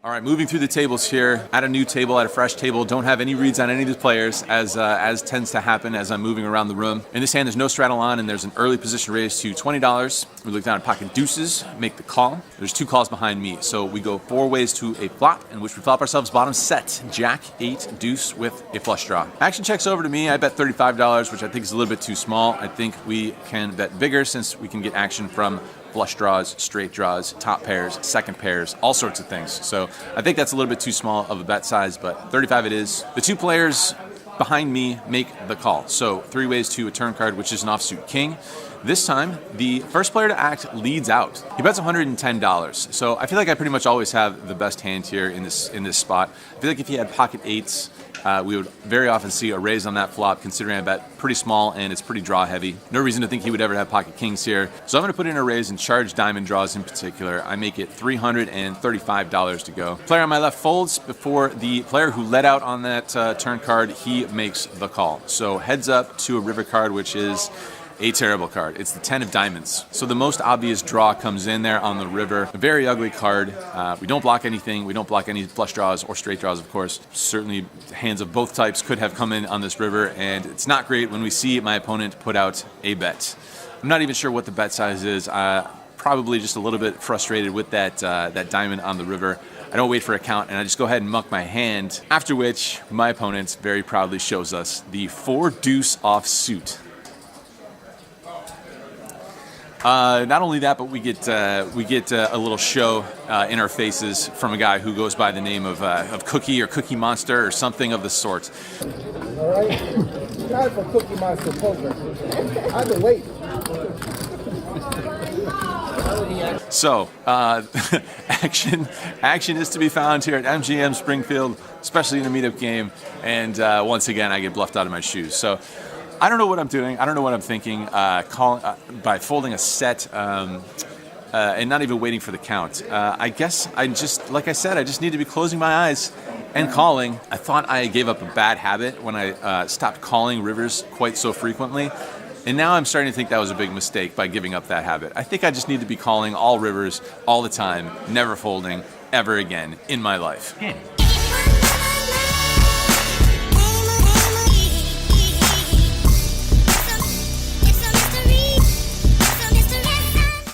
All right, moving through the tables here. At a new table, at a fresh table. Don't have any reads on any of the players, as tends to happen as I'm moving around the room. In this hand, there's no straddle on, and there's an early position raise to $20. We look down at pocket deuces, make the call. There's 2 calls behind me, so we go 4 ways to a flop, in which we flop ourselves bottom set, jack, 8, deuce with a flush draw. Action checks over to me. I bet $35, which I think is a little bit too small. I think we can bet bigger since we can get action from flush draws, straight draws, top pairs, second pairs, all sorts of things. So I think that's a little bit too small of a bet size, but 35 it is. The 2 players behind me make the call. So 3 ways to a turn card, which is an offsuit king. This time, the first player to act leads out. He bets $110. So I feel like I pretty much always have the best hand here in this spot. I feel like if he had pocket 8s, we would very often see a raise on that flop, considering I bet pretty small and it's pretty draw heavy. No reason to think he would ever have pocket kings here. So I'm going to put in a raise and charge diamond draws in particular. I make it $335 to go. Player on my left folds before the player who led out on that turn card. He makes the call. So heads up to a river card, which is a terrible card. It's the 10 of diamonds. So the most obvious draw comes in there on the river. A very ugly card. We don't block anything. We don't block any flush draws or straight draws, of course. Certainly hands of both types could have come in on this river, and it's not great when we see my opponent put out a bet. I'm not even sure what the bet size is. Probably just a little bit frustrated with that diamond on the river. I don't wait for a count, and I just go ahead and muck my hand, after which my opponent very proudly shows us the 4 deuce offsuit. Not only that, but we get a little show in our faces from a guy who goes by the name of Cookie or Cookie Monster or something of the sort. All right, time for Cookie Monster poker. I've been waiting. So, action is to be found here at MGM Springfield, especially in a meetup game. And once again, I get bluffed out of my shoes. So, I don't know what I'm doing. I don't know what I'm thinking. By folding a set and not even waiting for the count. I guess like I said, I just need to be closing my eyes and calling. I thought I gave up a bad habit when I stopped calling rivers quite so frequently. And now I'm starting to think that was a big mistake by giving up that habit. I think I just need to be calling all rivers all the time, never folding ever again in my life.